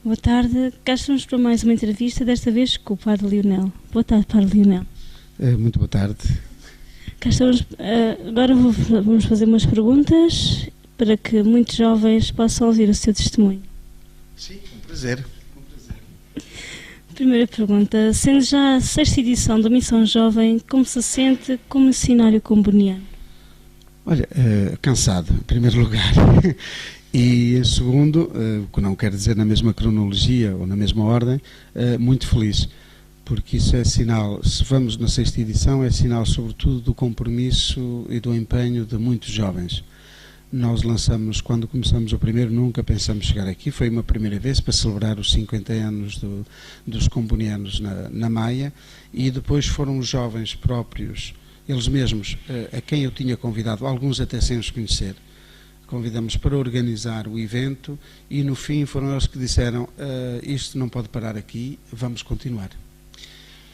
Boa tarde, cá estamos para mais uma entrevista, desta vez com o Padre Lionel. Boa tarde, Padre Lionel. Muito boa tarde. Cá estamos, agora vamos fazer umas perguntas para que muitos jovens possam ouvir o seu testemunho. Sim, com prazer. Primeira pergunta, sendo já a 6ª edição da Missão Jovem, como se sente como missionário comboniano? Olha, cansado, em primeiro lugar. E em segundo, o que não quer dizer na mesma cronologia ou na mesma ordem, muito feliz. Porque isso é sinal, se vamos na 6ª edição, é sinal sobretudo do compromisso e do empenho de muitos jovens. Nós lançamos, quando começamos o primeiro, nunca pensamos chegar aqui, foi uma primeira vez para celebrar os 50 anos dos combonianos na Maia, e depois foram os jovens próprios, eles mesmos, a quem eu tinha convidado, alguns até sem os conhecer, convidamos para organizar o evento, e no fim foram eles que disseram, isto não pode parar aqui, vamos continuar.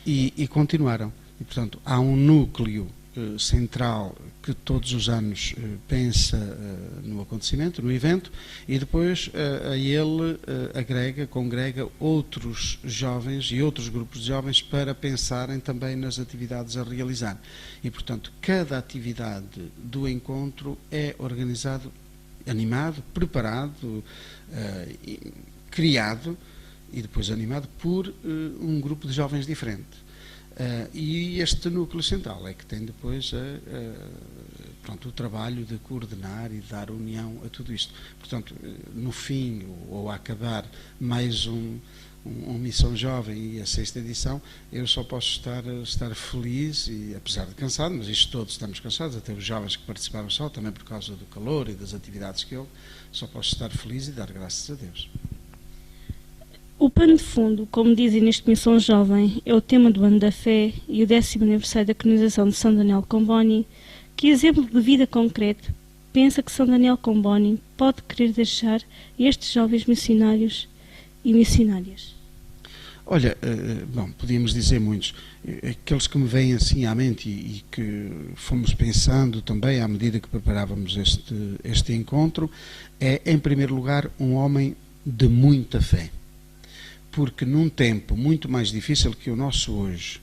E continuaram. E, portanto, há um núcleo central que todos os anos pensa no acontecimento, no evento, e depois a ele congrega outros jovens e outros grupos de jovens para pensarem também nas atividades a realizar. E, portanto, cada atividade do encontro é organizado, animado, preparado, criado e depois animado por um grupo de jovens diferente. E este núcleo central é que tem depois o trabalho de coordenar e de dar união a tudo isto. Portanto, no fim, ou a acabar mais uma Missão Jovem e a 6ª edição, eu só posso estar feliz, e apesar de cansado, mas isto todos estamos cansados, até os jovens que participaram só, também por causa do calor e das atividades que houve, só posso estar feliz e dar graças a Deus. O pano de fundo, como dizem neste Missão Jovem, é o tema do Ano da Fé e o 10º aniversário da canonização de São Daniel Comboni. Que exemplo de vida concreto pensa que São Daniel Comboni pode querer deixar a estes jovens missionários e missionárias? Olha, podíamos dizer muitos. Aqueles que me vêm assim à mente e que fomos pensando também à medida que preparávamos este encontro, é, em primeiro lugar, um homem de muita fé. Porque num tempo muito mais difícil que o nosso hoje,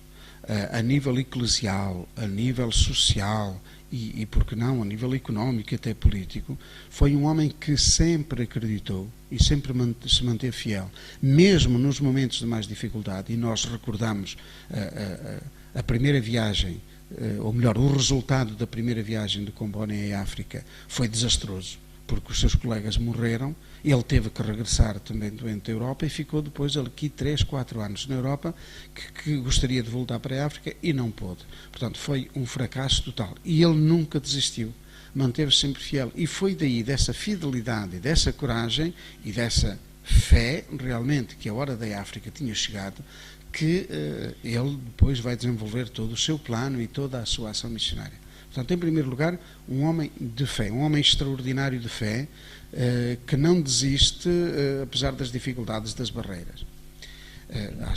a nível eclesial, a nível social e por que não, a nível económico e até político, foi um homem que sempre acreditou e sempre se manteve fiel, mesmo nos momentos de mais dificuldade. E nós recordamos a primeira viagem, ou melhor, o resultado da primeira viagem de Comboni à África foi desastroso, porque os seus colegas morreram, ele teve que regressar também doente à Europa e ficou depois aqui 3, 4 anos na Europa, que gostaria de voltar para a África e não pôde. Portanto, foi um fracasso total. E ele nunca desistiu, manteve-se sempre fiel. E foi daí, dessa fidelidade, dessa coragem e dessa fé, realmente, que a hora da África tinha chegado, que ele depois vai desenvolver todo o seu plano e toda a sua ação missionária. Portanto, em primeiro lugar, um homem de fé, um homem extraordinário de fé, que não desiste, apesar das dificuldades, das barreiras, à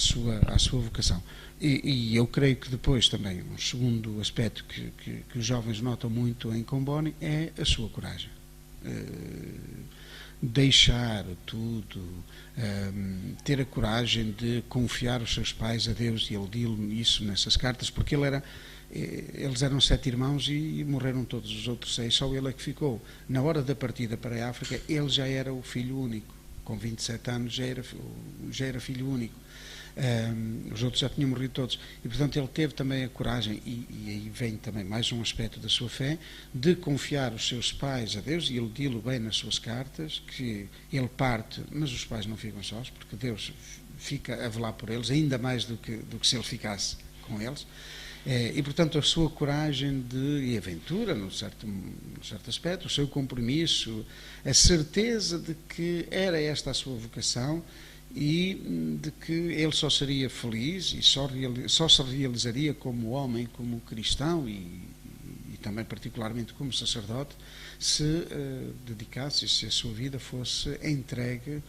sua vocação. E eu creio que depois também, um segundo aspecto que os jovens notam muito em Comboni é a sua coragem. Deixar tudo, ter a coragem de confiar os seus pais a Deus, e ele diz isso nessas cartas, porque eles eram 7 irmãos e morreram todos os outros 6, só ele é que ficou. Na hora da partida para a África, ele já era o filho único, com 27 anos já era filho único. Os outros já tinham morrido todos, e portanto ele teve também a coragem, e aí vem também mais um aspecto da sua fé, de confiar os seus pais a Deus, e ele diz-o bem nas suas cartas, que ele parte, mas os pais não ficam sós, porque Deus fica a velar por eles, ainda mais do que se ele ficasse com eles. E portanto a sua coragem e aventura, num certo aspecto, o seu compromisso, a certeza de que era esta a sua vocação, e de que ele só seria feliz e só se realizaria como homem, como cristão e também particularmente como sacerdote, se dedicasse, se a sua vida fosse entregue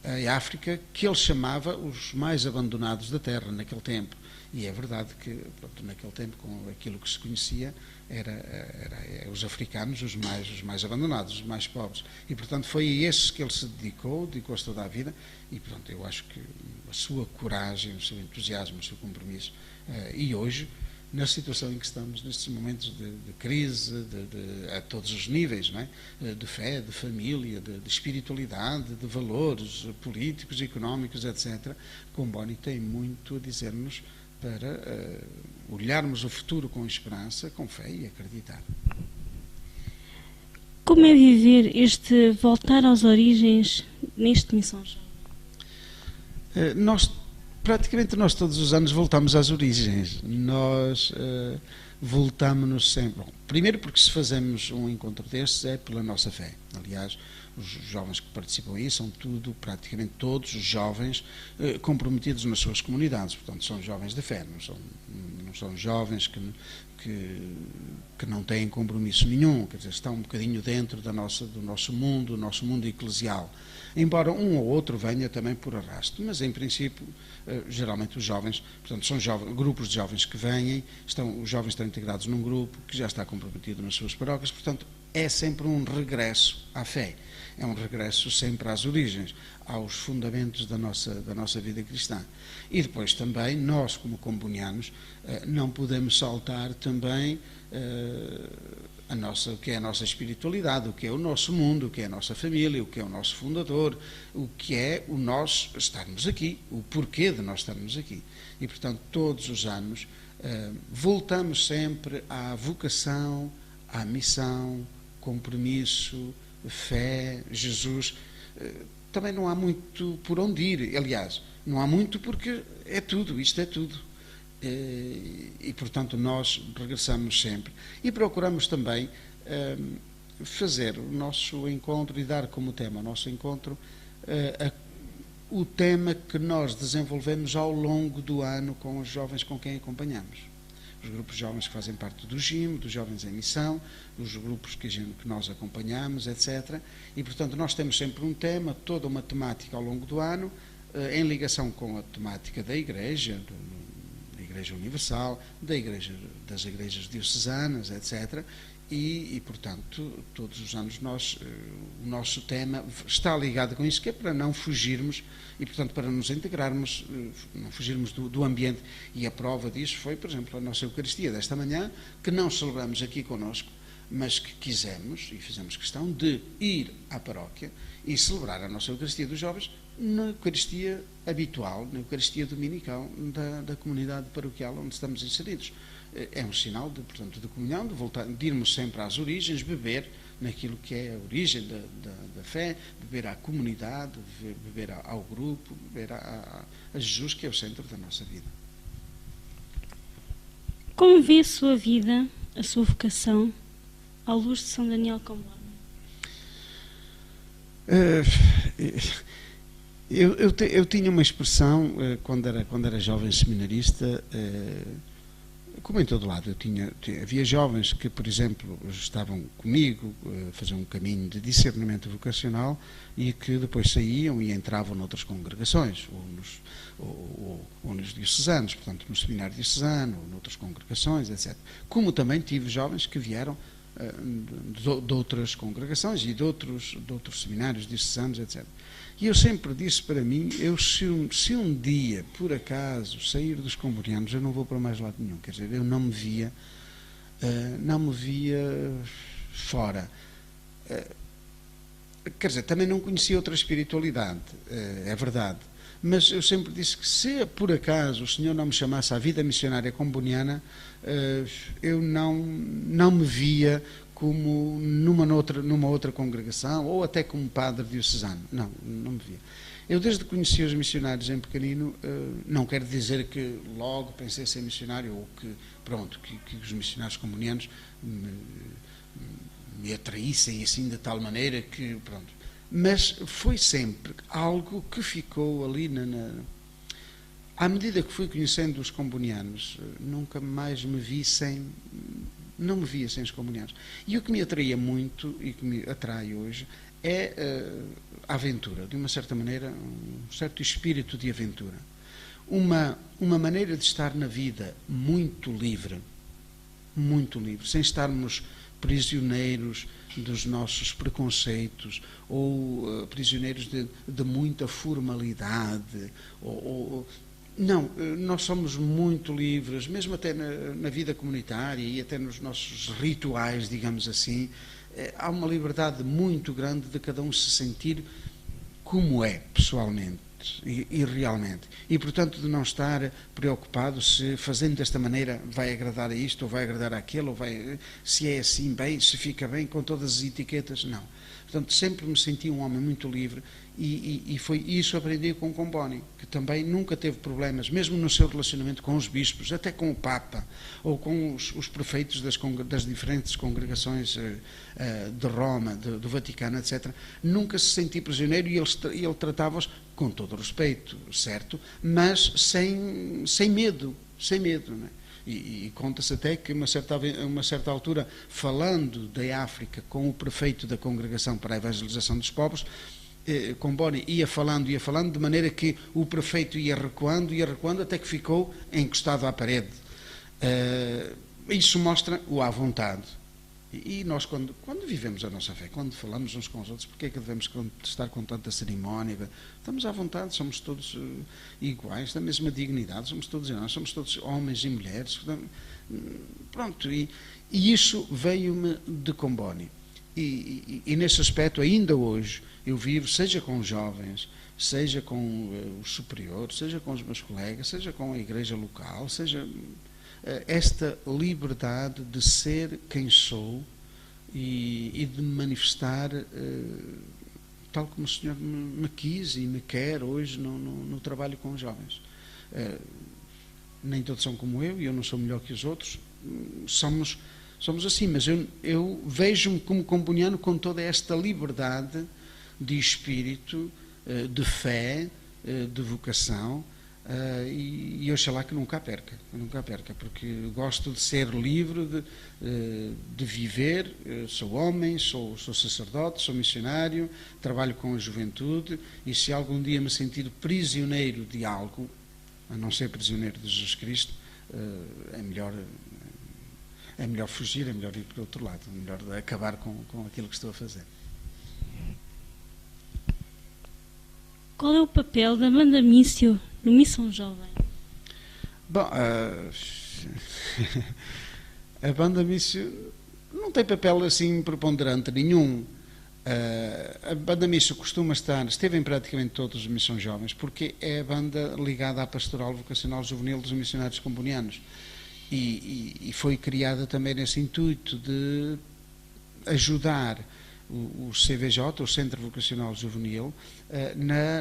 à África, que ele chamava os mais abandonados da terra naquele tempo. E é verdade que, pronto, naquele tempo, com aquilo que se conhecia, os africanos, os mais abandonados, os mais pobres. E, portanto, foi a esses que ele se dedicou-se toda a vida, e, portanto, eu acho que a sua coragem, o seu entusiasmo, o seu compromisso, e hoje, na situação em que estamos, nestes momentos de crise, a todos os níveis, não é? De fé, de família, de espiritualidade, de valores políticos, económicos, etc., Comboni tem muito a dizer-nos para olharmos o futuro com esperança, com fé e acreditar. Como é viver este voltar às origens neste Missão Jovem? Praticamente nós todos os anos voltamos às origens. Nós voltamos-nos sempre. Bom, primeiro porque se fazemos um encontro destes é pela nossa fé. Aliás, os jovens que participam aí são praticamente todos os jovens comprometidos nas suas comunidades. Portanto, são jovens de fé, não são jovens que não têm compromisso nenhum, quer dizer, estão um bocadinho dentro do nosso mundo eclesial. Embora um ou outro venha também por arrasto, mas em princípio, geralmente os jovens, portanto, são grupos de jovens que vêm, os jovens estão integrados num grupo que já está comprometido nas suas paróquias, portanto, é sempre um regresso à fé, é um regresso sempre às origens, aos fundamentos da nossa vida cristã. E depois também, nós como combonianos, não podemos saltar também o que é a nossa espiritualidade, o que é o nosso mundo, o que é a nossa família, o que é o nosso fundador, o que é o nós estarmos aqui, o porquê de nós estarmos aqui. E, portanto, todos os anos voltamos sempre à vocação, à missão, compromisso, fé, Jesus. Também não há muito por onde ir, aliás, não há muito porque isto é tudo. E, portanto, nós regressamos sempre e procuramos também fazer o nosso encontro e dar como tema ao nosso encontro o tema que nós desenvolvemos ao longo do ano com os jovens com quem acompanhamos. Os grupos de jovens que fazem parte do GIM, dos jovens em missão, os grupos que nós acompanhamos, etc. E, portanto, nós temos sempre um tema, toda uma temática ao longo do ano, em ligação com a temática da Igreja, da Igreja Universal, das igrejas diocesanas, etc. E, portanto, todos os anos o nosso tema está ligado com isso, que é para não fugirmos e, portanto, para nos integrarmos, não fugirmos do ambiente. E a prova disso foi, por exemplo, a nossa Eucaristia desta manhã, que não celebramos aqui connosco, mas que quisemos e fizemos questão de ir à paróquia e celebrar a nossa Eucaristia dos jovens na Eucaristia habitual, na Eucaristia dominical da comunidade paroquial onde estamos inseridos. É um sinal de comunhão, de irmos sempre às origens, beber naquilo que é a origem da fé, beber à comunidade, beber ao grupo, beber a Jesus, que é o centro da nossa vida. Como vê a sua vida, a sua vocação, à luz de São Daniel Comboni? Eu tinha uma expressão, quando era jovem seminarista, como em todo lado, havia jovens que, por exemplo, estavam comigo a fazer um caminho de discernimento vocacional e que depois saíam e entravam noutras congregações, ou nos diocesanos, portanto, no seminário diocesano, ou noutras congregações, etc. Como também tive jovens que vieram de outras congregações e de outros seminários diocesanos, etc. E eu sempre disse para mim, se um dia, por acaso, sair dos combonianos, eu não vou para mais lado nenhum. Quer dizer, eu não me via fora. Quer dizer, também não conhecia outra espiritualidade, é verdade. Mas eu sempre disse que se por acaso o Senhor não me chamasse à vida missionária comboniana, eu não me via como numa outra congregação, ou até como padre diocesano. Não me via. Eu, desde que conheci os missionários em pequenino, não quero dizer que logo pensei ser missionário, ou que os missionários combonianos me atraíssem assim de tal maneira que, mas foi sempre algo que ficou ali à medida que fui conhecendo os combonianos, nunca mais não me via sem os combonianos. E o que me atraía muito, e que me atrai hoje, é a aventura, de uma certa maneira, um certo espírito de aventura. Uma maneira de estar na vida muito livre, muito livre, sem estarmos prisioneiros dos nossos preconceitos ou prisioneiros de muita formalidade. Não, nós somos muito livres, mesmo até na vida comunitária e até nos nossos rituais, digamos assim. Há uma liberdade muito grande de cada um se sentir como é, pessoalmente e realmente. E, portanto, de não estar preocupado se fazendo desta maneira vai agradar a isto, ou vai agradar àquele, ou se é assim bem, se fica bem, com todas as etiquetas, não. Portanto, sempre me senti um homem muito livre e foi isso que aprendi com Comboni, que também nunca teve problemas, mesmo no seu relacionamento com os bispos, até com o Papa, ou com os prefeitos das diferentes congregações de Roma, do Vaticano, etc. Nunca se sentia prisioneiro e ele tratava-os com todo o respeito, certo? Mas sem medo, não é? E conta-se até que, uma certa altura, falando da África com o prefeito da Congregação para a Evangelização dos Povos, Comboni ia falando, de maneira que o prefeito ia recuando, até que ficou encostado à parede. Isso mostra o à vontade. E nós, quando vivemos a nossa fé, quando falamos uns com os outros, porque é que devemos estar com tanta cerimónia? Estamos à vontade, somos todos iguais, da mesma dignidade, somos todos homens e mulheres. Pronto, e isso veio-me de Comboni. E nesse aspecto, ainda hoje, eu vivo, seja com os jovens, seja com os superiores, seja com os meus colegas, seja com a igreja local, seja esta liberdade de ser quem sou e de me manifestar tal como o Senhor me quis e me quer hoje no trabalho com os jovens. Nem todos são como eu, e eu não sou melhor que os outros, somos assim, mas eu vejo-me como comboniano com toda esta liberdade de espírito, de fé, de vocação, e oxalá que nunca a perca, porque gosto de ser livre, de viver. Sou homem, sou sacerdote, sou missionário, trabalho com a juventude, e se algum dia me sentir prisioneiro de algo, a não ser prisioneiro de Jesus Cristo, é melhor fugir, é melhor ir para o outro lado, é melhor acabar com aquilo que estou a fazer. Qual é o papel da banda Mício no Missão Jovem? Bom, a banda Mício não tem papel assim preponderante nenhum. A banda Mício esteve em praticamente todos os Missões Jovens, porque é a banda ligada à pastoral vocacional juvenil dos missionários combonianos. E foi criada também nesse intuito de ajudar o CVJ, o Centro Vocacional Juvenil,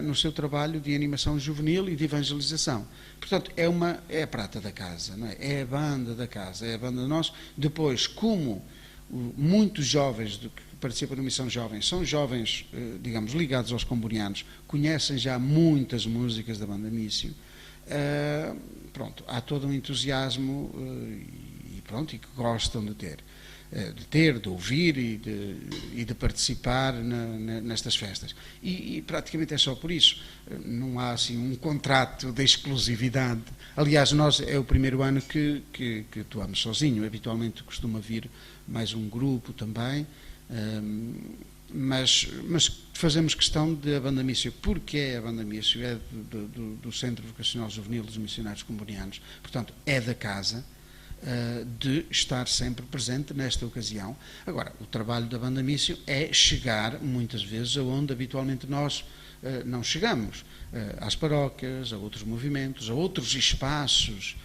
no seu trabalho de animação juvenil e de evangelização. Portanto, é a prata da casa, não é? É a banda da casa, é a banda de nós. Depois, como muitos jovens que participam da Missão Jovem são jovens, digamos, ligados aos combonianos, conhecem já muitas músicas da banda Mício, pronto, há todo um entusiasmo e que gostam de ter, de ouvir e de participar nestas festas. E praticamente é só por isso. Não há assim um contrato de exclusividade. Aliás, nós é o primeiro ano que atuamos sozinho. Habitualmente costuma vir mais um grupo também, mas fazemos questão de a banda Mício, porque é a banda Mício, é do Centro Vocacional Juvenil dos Missionários Combonianos, portanto é da casa, de estar sempre presente nesta ocasião. Agora, o trabalho da banda Mício é chegar muitas vezes aonde habitualmente nós não chegamos, às paróquias, a outros movimentos, a outros espaços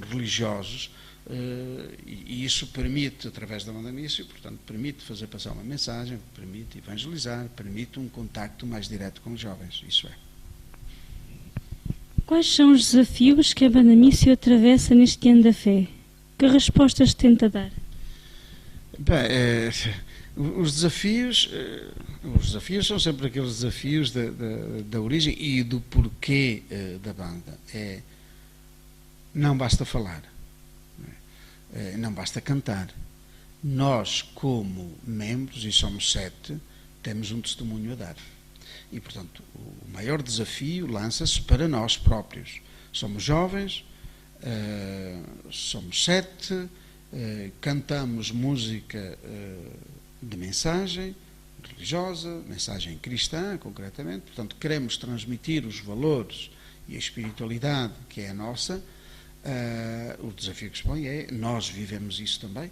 religiosos, e isso permite, através da banda Mício, portanto, permite fazer passar uma mensagem, permite evangelizar, permite um contacto mais direto com os jovens, isso é. Quais são os desafios que a banda Mício atravessa neste ano da fé? Que respostas tenta dar? Bem, os desafios são sempre aqueles desafios da origem e do porquê da banda. Não basta falar, não basta cantar. Nós, como membros, e somos 7, temos um testemunho a dar. E, portanto, o maior desafio lança-se para nós próprios. Somos jovens, somos 7, cantamos música de mensagem religiosa, mensagem cristã, concretamente. Portanto, queremos transmitir os valores e a espiritualidade que é a nossa. O desafio que se põe é, nós vivemos isso também.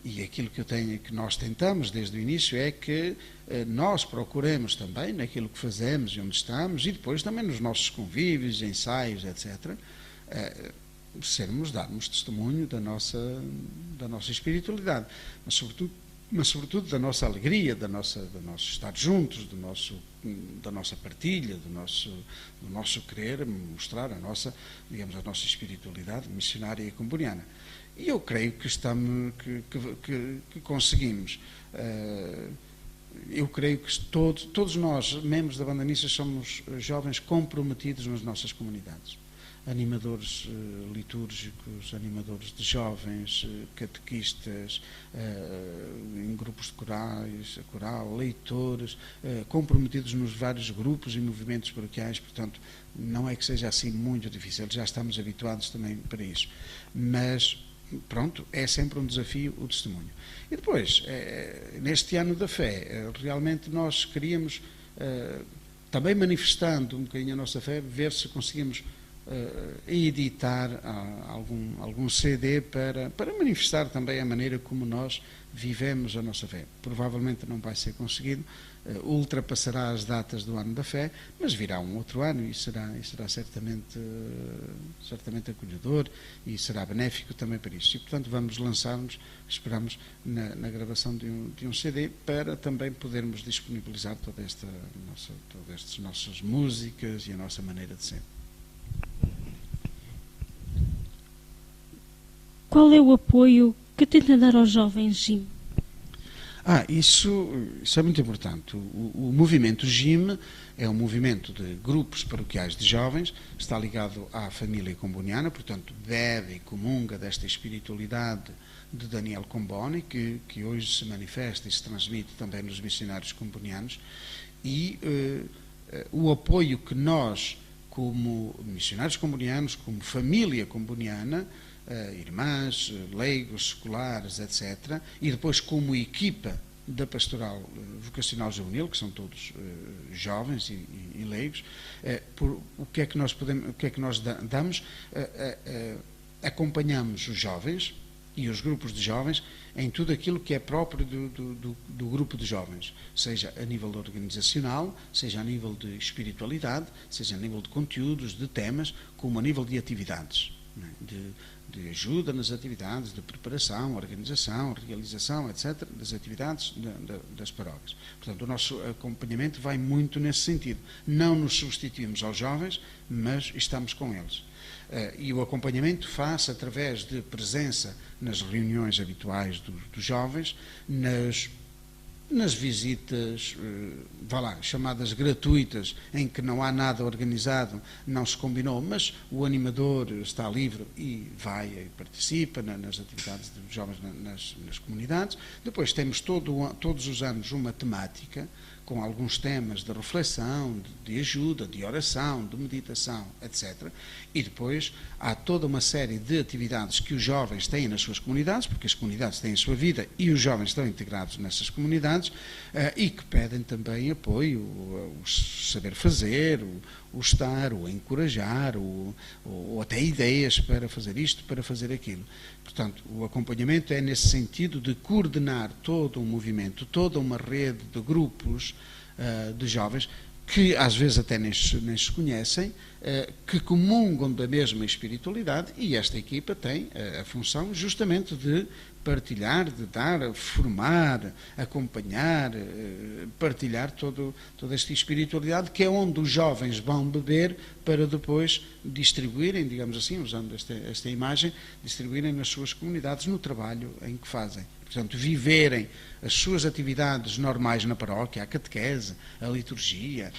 E aquilo que nós tentamos desde o início é que nós procuremos também, naquilo que fazemos e onde estamos, e depois também nos nossos convívios, ensaios, etc., darmos testemunho da nossa espiritualidade, mas sobretudo da nossa alegria, do nosso estar juntos, da nossa partilha, do nosso querer mostrar a nossa espiritualidade missionária e comboniana. E eu creio que conseguimos. Eu creio que todos nós, membros da Banda Missa, somos jovens comprometidos nas nossas comunidades. Animadores litúrgicos, animadores de jovens, catequistas, em grupos de coral, leitores, comprometidos nos vários grupos e movimentos paroquiais. Portanto, não é que seja assim muito difícil, já estamos habituados também para isso. Mas, pronto, é sempre um desafio o testemunho. E depois, neste ano da fé, realmente nós queríamos, também manifestando um bocadinho a nossa fé, ver se conseguimos editar algum CD para manifestar também a maneira como nós vivemos a nossa fé. Provavelmente não vai ser conseguido, ultrapassará as datas do ano da fé, mas virá um outro ano e será certamente acolhedor e será benéfico também para isso. E, portanto, vamos lançar-nos, esperamos, na gravação de um CD para também podermos disponibilizar todas estas nossas músicas e a nossa maneira de ser. Qual é o apoio que tenta dar aos jovens GIM? Isso é muito importante. O movimento GIM é um movimento de grupos paroquiais de jovens, está ligado à família comboniana, portanto bebe e comunga desta espiritualidade de Daniel Comboni, que hoje se manifesta e se transmite também nos missionários combonianos, e o apoio que nós, como missionários combonianos, como família comboniana, irmãs, leigos, seculares, etc., e depois como equipa da Pastoral Vocacional Juvenil, que são todos jovens e leigos, o que é que nós damos? Acompanhamos os jovens e os grupos de jovens em tudo aquilo que é próprio do grupo de jovens, seja a nível organizacional, seja a nível de espiritualidade, seja a nível de conteúdos, de temas, como a nível de atividades, de ajuda nas atividades, de preparação, organização, realização, etc., das atividades das paróquias. Portanto, o nosso acompanhamento vai muito nesse sentido. Não nos substituímos aos jovens, mas estamos com eles. E o acompanhamento faz através de presença nas reuniões habituais dos jovens, nas visitas, chamadas gratuitas, em que não há nada organizado, não se combinou, mas o animador está livre e vai e participa nas atividades dos jovens nas comunidades. Depois temos todos os anos uma temática, com alguns temas de reflexão, de ajuda, de oração, de meditação, etc. E depois há toda uma série de atividades que os jovens têm nas suas comunidades, porque as comunidades têm a sua vida e os jovens estão integrados nessas comunidades, e que pedem também apoio, o saber fazer, o estar, o encorajar, ou até ideias para fazer isto, para fazer aquilo. Portanto, o acompanhamento é nesse sentido de coordenar todo um movimento, toda uma rede de grupos de jovens que às vezes até nem se conhecem, que comungam da mesma espiritualidade, e esta equipa tem a função justamente de partilhar, de dar, formar, acompanhar, partilhar toda esta espiritualidade, que é onde os jovens vão beber para depois distribuírem, digamos assim, usando esta imagem, distribuírem nas suas comunidades, no trabalho em que fazem. Portanto, viverem as suas atividades normais na paróquia, a catequese, a liturgia,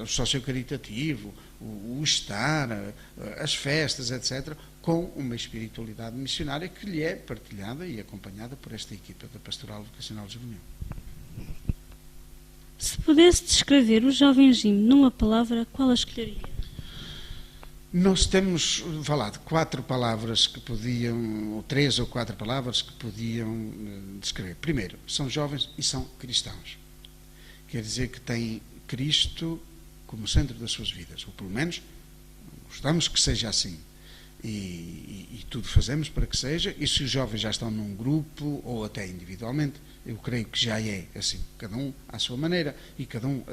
o socio-caritativo, o estar, as festas, etc., com uma espiritualidade missionária que lhe é partilhada e acompanhada por esta equipa da Pastoral Vocacional Juvenil. Se pudesse descrever o jovem GIM numa palavra, qual a escolheria? Nós temos falado 4 palavras que podiam, ou 3 ou 4 palavras que podiam descrever. Primeiro, são jovens e são cristãos. Quer dizer que têm Cristo como centro das suas vidas, ou pelo menos gostamos que seja assim. E tudo fazemos para que seja, e se os jovens já estão num grupo, ou até individualmente, eu creio que já é assim, cada um à sua maneira, e cada um,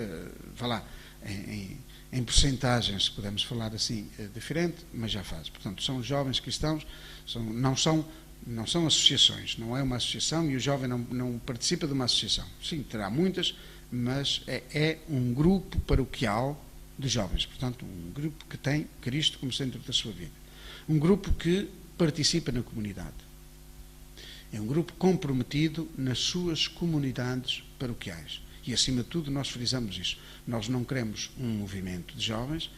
em porcentagens, se podemos falar assim, diferente, mas já faz. Portanto, são jovens cristãos, não são associações, não é uma associação, e o jovem não participa de uma associação. Sim, terá muitas, mas é um grupo paroquial de jovens, portanto, um grupo que tem Cristo como centro da sua vida. Um grupo que participa na comunidade. É um grupo comprometido nas suas comunidades paroquiais. E, acima de tudo, nós frisamos isso. Nós não queremos um movimento de jovens,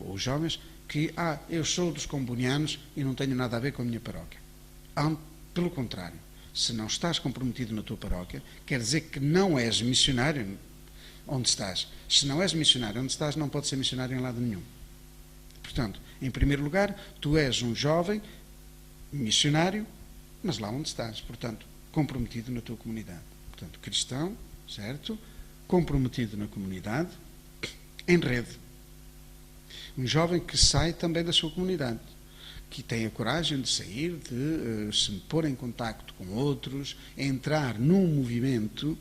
ou jovens, que, eu sou dos combonianos e não tenho nada a ver com a minha paróquia. Pelo contrário, se não estás comprometido na tua paróquia, quer dizer que não és missionário onde estás. Se não és missionário onde estás, não podes ser missionário em lado nenhum. Portanto, em primeiro lugar, tu és um jovem missionário, mas lá onde estás, portanto, comprometido na tua comunidade. Portanto, cristão, certo? Comprometido na comunidade, em rede. Um jovem que sai também da sua comunidade, que tem a coragem de sair, de se pôr em contacto com outros, entrar num movimento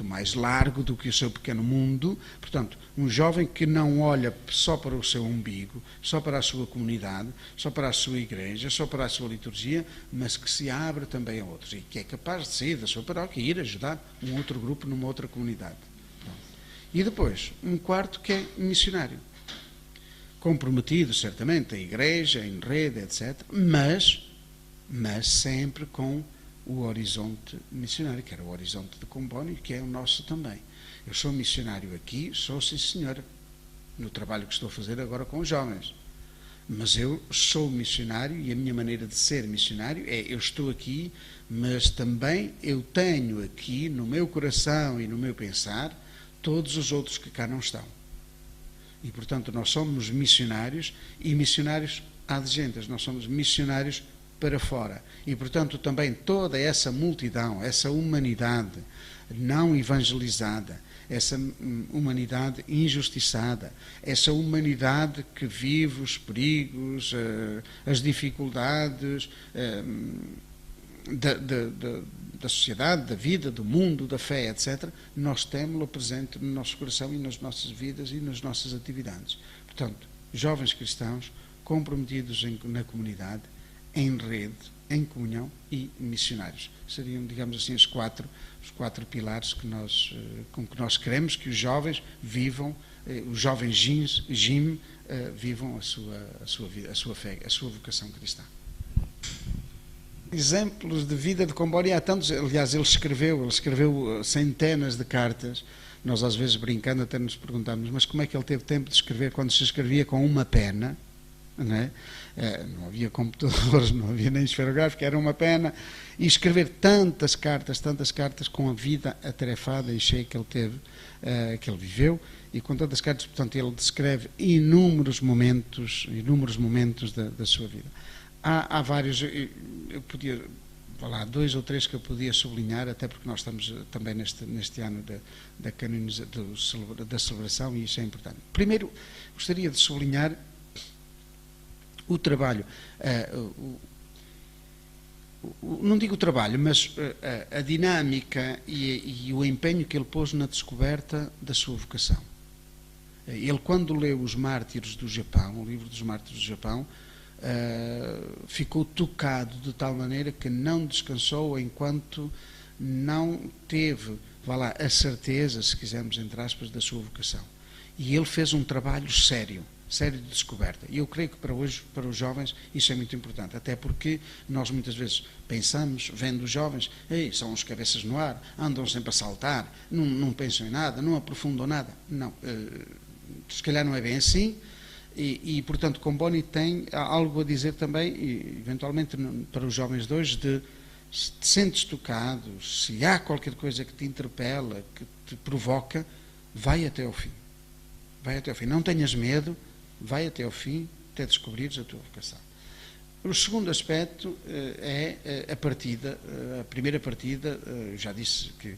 mais largo do que o seu pequeno mundo. Portanto, um jovem que não olha só para o seu umbigo, só para a sua comunidade, só para a sua igreja, só para a sua liturgia, mas que se abre também a outros e que é capaz de sair da sua paróquia e ir ajudar um outro grupo numa outra comunidade. E depois, um quarto que é missionário. Comprometido, certamente, a igreja, em rede, etc., mas sempre com o horizonte missionário, que era o horizonte de Comboni, que é o nosso também. Eu sou missionário aqui, sou sim senhora, no trabalho que estou a fazer agora com os jovens. Mas eu sou missionário e a minha maneira de ser missionário é, eu estou aqui, mas também eu tenho aqui no meu coração e no meu pensar todos os outros que cá não estão. E, portanto, nós somos missionários e missionários ad gentes, nós somos missionários para fora. E, portanto, também toda essa multidão, essa humanidade não evangelizada, essa humanidade injustiçada, essa humanidade que vive os perigos, as dificuldades da sociedade, da vida, do mundo, da fé, etc., nós temos-lo presente no nosso coração e nas nossas vidas e nas nossas atividades. Portanto, jovens cristãos comprometidos na comunidade, em rede, em comunhão e missionários. Seriam, digamos assim, os quatro pilares com que nós queremos que os jovens vivam, os jovens GIM vivam a sua vida, a sua fé, a sua vocação cristã. Exemplos de vida de Comboni há tantos. Aliás, ele escreveu centenas de cartas. Nós às vezes brincando até nos perguntamos, mas como é que ele teve tempo de escrever quando se escrevia com uma pena? Não é? Não havia computadores, não havia nem esferográfico, era uma pena, e escrever tantas cartas com a vida atarefada e cheia que ele teve, que ele viveu, e com tantas cartas, portanto, ele descreve inúmeros momentos da sua vida. Há vários, eu podia falar 2 ou 3 que eu podia sublinhar, até porque nós estamos também neste ano da celebração, e isso é importante. Primeiro, gostaria de sublinhar o trabalho, não digo o trabalho, mas a dinâmica e o empenho que ele pôs na descoberta da sua vocação. Ele, quando leu Os Mártires do Japão, o livro dos Mártires do Japão, ficou tocado de tal maneira que não descansou enquanto não teve, a certeza, se quisermos, entre aspas, da sua vocação. E ele fez um trabalho sério de descoberta. E eu creio que para hoje, para os jovens, isso é muito importante, até porque nós muitas vezes pensamos, vendo os jovens, são uns cabeças no ar, andam sempre a saltar, não pensam em nada, não aprofundam nada. Não, se calhar não é bem assim, e portanto, Comboni tem algo a dizer também, e, eventualmente para os jovens de hoje, se te sentes tocado, se há qualquer coisa que te interpela, que te provoca, vai até ao fim. Vai até ao fim. Não tenhas medo, vai até ao fim, até descobrires a tua vocação. O segundo aspecto é a partida, a primeira partida. Eu já disse que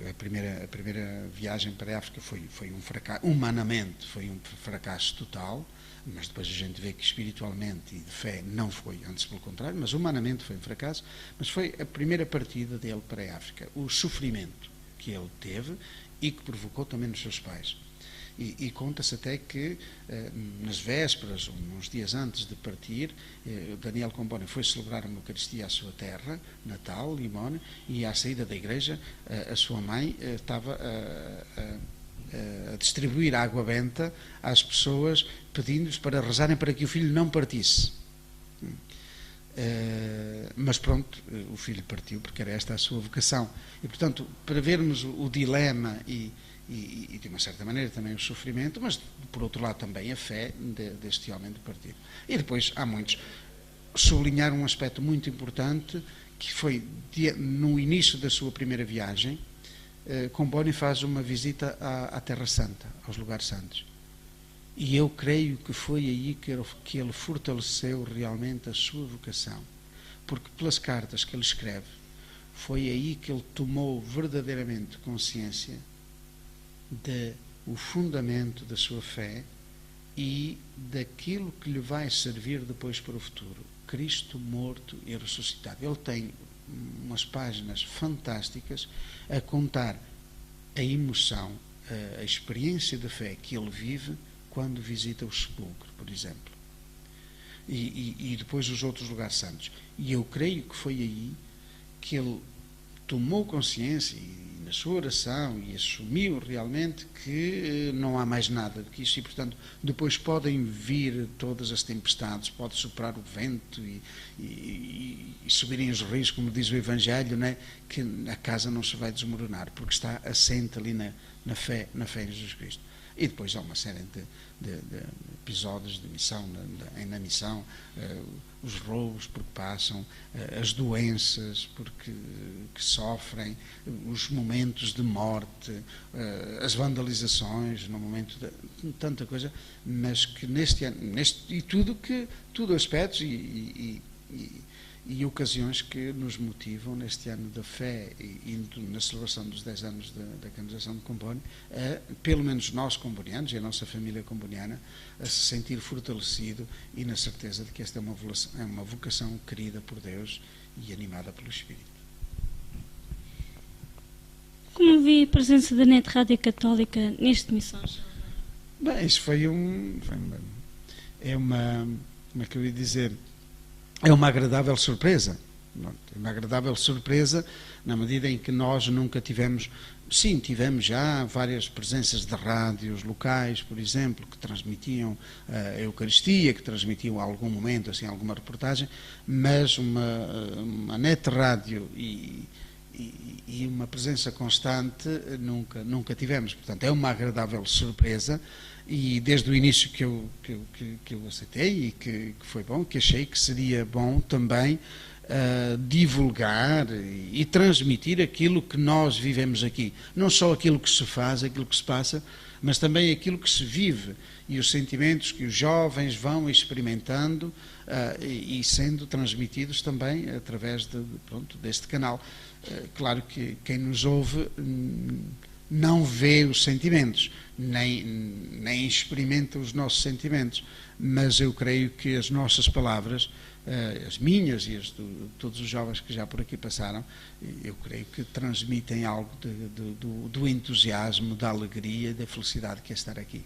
a primeira viagem para a África foi um fracasso, humanamente foi um fracasso total, mas depois a gente vê que espiritualmente e de fé não foi, antes pelo contrário, mas humanamente foi um fracasso. Mas foi a primeira partida dele para a África, o sofrimento que ele teve e que provocou também nos seus pais. E conta-se até que nas vésperas, uns dias antes de partir, Daniel Comboni foi celebrar uma Eucaristia à sua terra natal, Limone, e à saída da igreja a sua mãe estava a distribuir água benta às pessoas, pedindo-lhes para rezarem para que o filho não partisse. Mas pronto, o filho partiu porque era esta a sua vocação. E portanto, para vermos o dilema e de uma certa maneira também o sofrimento, mas por outro lado também a fé deste homem de partido. E depois há muitos. Sublinhar um aspecto muito importante, que foi no início da sua primeira viagem, Comboni faz uma visita à Terra Santa, aos lugares santos. E eu creio que foi aí que ele fortaleceu realmente a sua vocação, porque pelas cartas que ele escreve, foi aí que ele tomou verdadeiramente consciência do fundamento da sua fé e daquilo que lhe vai servir depois para o futuro. Cristo morto e ressuscitado. Ele tem umas páginas fantásticas a contar a emoção, a experiência de fé que ele vive quando visita o sepulcro, por exemplo. E depois os outros lugares santos. E eu creio que foi aí que ele tomou consciência e na sua oração e assumiu realmente que não há mais nada do que isso e, portanto, depois podem vir todas as tempestades, pode soprar o vento e subirem os rios, como diz o Evangelho, né? Que a casa não se vai desmoronar, porque está assente ali na fé em Jesus Cristo. E depois há uma série de episódios de missão, na missão, os roubos porque passam, as doenças que sofrem, os momentos de morte, as vandalizações, no momento de tanta coisa, mas que neste ano, e tudo aspectos e ocasiões que nos motivam neste ano da fé e na celebração dos 10 anos da canonização de Comboni, pelo menos nós combonianos e a nossa família comboniana, a se sentir fortalecido e na certeza de que esta é uma vocação querida por Deus e animada pelo Espírito. Como vi a presença da NET Rádio Católica neste Missão Jovem? Bem, isso foi como é que eu ia dizer? É uma agradável surpresa. É uma agradável surpresa na medida em que nós nunca tivemos. Sim, tivemos já várias presenças de rádios locais, por exemplo, que transmitiam a Eucaristia, que transmitiam a algum momento, assim, alguma reportagem, mas uma net rádio e uma presença constante nunca tivemos. Portanto, é uma agradável surpresa. E desde o início que eu aceitei e que foi bom, que achei que seria bom também divulgar e transmitir aquilo que nós vivemos aqui. Não só aquilo que se faz, aquilo que se passa, mas também aquilo que se vive e os sentimentos que os jovens vão experimentando e sendo transmitidos também através deste canal. Claro que quem nos ouve não vê os sentimentos, nem experimenta os nossos sentimentos, mas eu creio que as nossas palavras, as minhas e as de todos os jovens que já por aqui passaram, eu creio que transmitem algo do entusiasmo, da alegria e da felicidade que é estar aqui.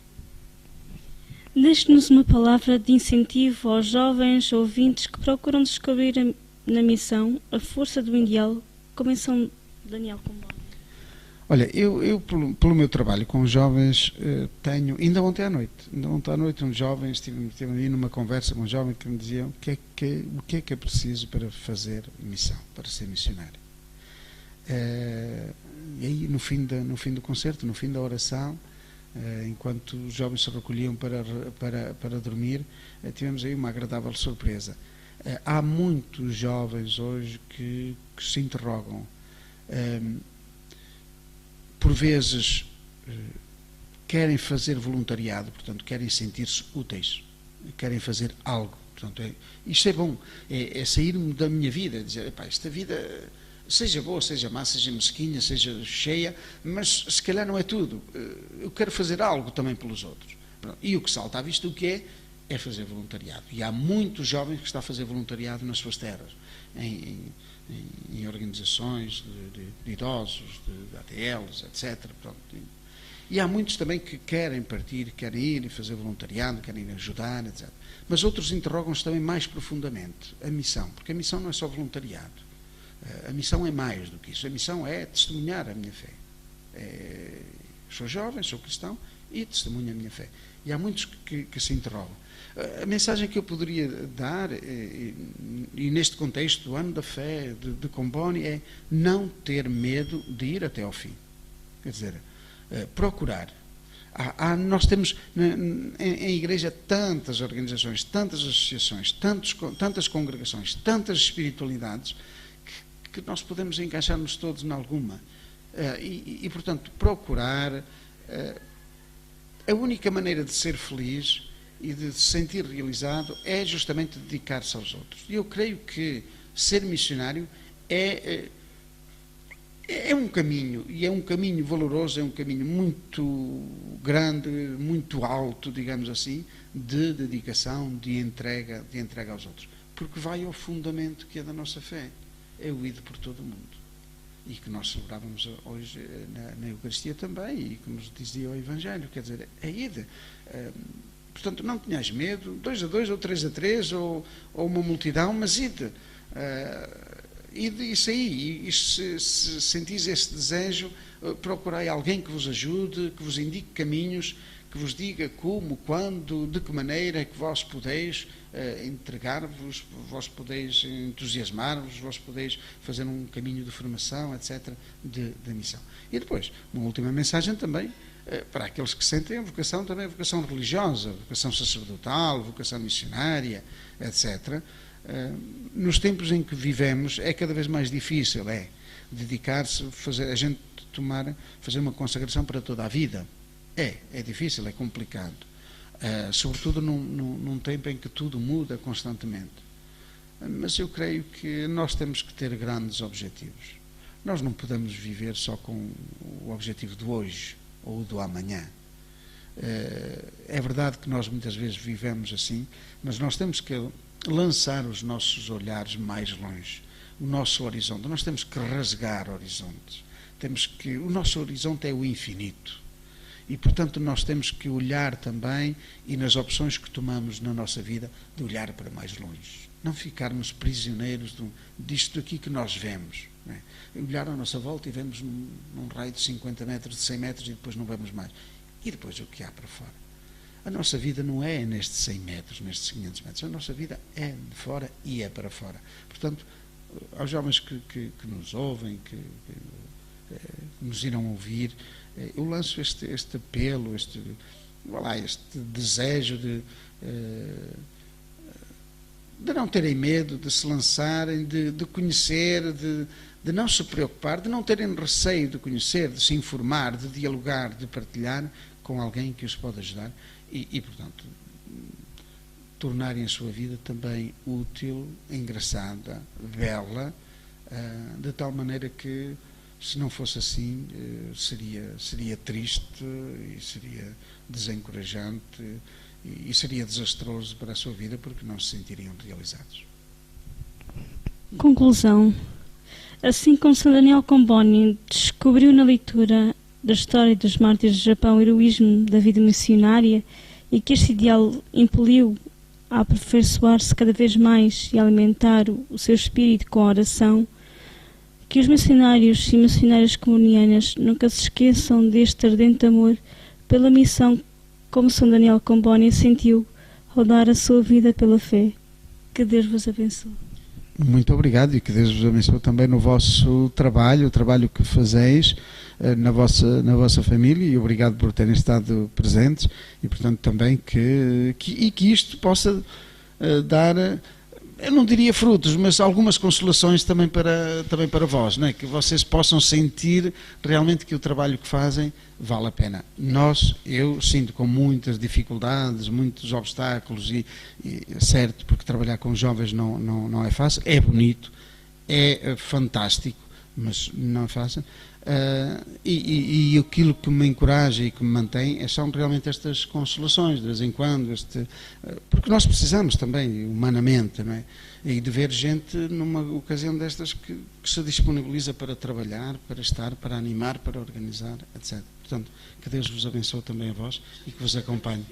Deixe-nos uma palavra de incentivo aos jovens ouvintes que procuram descobrir na missão a força do ideal, como em São Daniel Comboni. Olha, eu pelo meu trabalho com os jovens tenho, ainda ontem à noite um jovem, estive ali numa conversa com um jovem que me dizia o que é preciso para fazer missão, para ser missionário. E aí no fim do concerto, no fim da oração, enquanto os jovens se recolhiam para dormir, tivemos aí uma agradável surpresa. Há muitos jovens hoje que se interrogam, por vezes querem fazer voluntariado, portanto, querem sentir-se úteis, querem fazer algo. Portanto, isto é bom, é sair-me da minha vida, dizer, esta vida, seja boa, seja má, seja mesquinha, seja cheia, mas se calhar não é tudo. Eu quero fazer algo também pelos outros. E o que salta à vista, o que é fazer voluntariado. E há muitos jovens que estão a fazer voluntariado nas suas terras, em organizações de idosos, de ATLs, etc. Pronto. E há muitos também que querem partir, querem ir e fazer voluntariado, querem ir ajudar, etc. Mas outros interrogam-se também mais profundamente a missão, porque a missão não é só voluntariado. A missão é mais do que isso. A missão é testemunhar a minha fé. Sou jovem, sou cristão e testemunho a minha fé. E há muitos que se interrogam. A mensagem que eu poderia dar, e neste contexto do Ano da Fé de Comboni, é não ter medo de ir até ao fim. Quer dizer, procurar. Nós temos em igreja tantas organizações, tantas associações, tantas congregações, tantas espiritualidades, que nós podemos encaixar-nos todos em alguma. Portanto, procurar. A única maneira de ser feliz e de se sentir realizado é justamente dedicar-se aos outros. E eu creio que ser missionário é um caminho, e é um caminho valoroso, é um caminho muito grande, muito alto, digamos assim, de dedicação, de entrega aos outros. Porque vai ao fundamento que é da nossa fé, é o ide por todo o mundo. E que nós celebrávamos hoje na Eucaristia também, e que nos dizia o Evangelho, quer dizer, é ide. Portanto, não tenhas medo, 2 a 2 ou 3 a 3, ou uma multidão, mas ide. Isso aí, e se sentis esse desejo, procurai alguém que vos ajude, que vos indique caminhos, que vos diga como, quando, de que maneira é que vós podeis entregar-vos, vós podeis entusiasmar-vos, vós podeis fazer um caminho de formação, etc., de missão. E depois, uma última mensagem também, para aqueles que sentem a vocação, também a vocação religiosa, vocação sacerdotal, vocação missionária, etc., nos tempos em que vivemos é cada vez mais difícil, dedicar-se, a gente fazer uma consagração para toda a vida. É difícil, é complicado. Sobretudo num tempo em que tudo muda constantemente. Mas eu creio que nós temos que ter grandes objetivos. Nós não podemos viver só com o objetivo do hoje ou do amanhã. É verdade que nós muitas vezes vivemos assim, mas nós temos que lançar os nossos olhares mais longe, o nosso horizonte. Nós temos que rasgar horizontes. O nosso horizonte é o infinito. E, portanto, nós temos que olhar também, e nas opções que tomamos na nossa vida, de olhar para mais longe. Não ficarmos prisioneiros disto aqui que nós vemos. Não é? Olhar à nossa volta e vemos num raio de 50 metros, de 100 metros, e depois não vemos mais. E depois o que há para fora? A nossa vida não é nestes 100 metros, nestes 500 metros. A nossa vida é de fora e é para fora. Portanto, aos jovens que nos ouvem, que nos irão ouvir, eu lanço este apelo, este desejo de não terem medo, de se lançarem, de conhecer, de não se preocupar, de não terem receio de conhecer, de se informar, de dialogar, de partilhar com alguém que os pode ajudar e portanto, tornarem a sua vida também útil, engraçada, bela, de tal maneira que, se não fosse assim, seria triste e seria desencorajante e seria desastroso para a sua vida, porque não se sentiriam realizados. Conclusão. Assim como São Daniel Comboni descobriu na leitura da história dos mártires do Japão o heroísmo da vida missionária e que este ideal impeliu a aperfeiçoar-se cada vez mais e a alimentar o seu espírito com a oração, que os missionários e missionárias comunianas nunca se esqueçam deste ardente amor pela missão, como São Daniel Comboni sentiu ao dar a sua vida pela fé. Que Deus vos abençoe. Muito obrigado e que Deus vos abençoe também no vosso trabalho, o trabalho que fazeis na vossa família, e obrigado por terem estado presentes e, portanto, também que isto possa dar eu não diria frutos, mas algumas consolações também para vós, não é? Que vocês possam sentir realmente que o trabalho que fazem vale a pena. Eu sinto com muitas dificuldades, muitos obstáculos, e certo, porque trabalhar com jovens não é fácil, é bonito, é fantástico, mas não é fácil. E aquilo que me encoraja e que me mantém são realmente estas consolações, de vez em quando, porque nós precisamos também, humanamente, não é? E de ver gente numa ocasião destas que se disponibiliza para trabalhar, para estar, para animar, para organizar, etc. Portanto, que Deus vos abençoe também a vós e que vos acompanhe.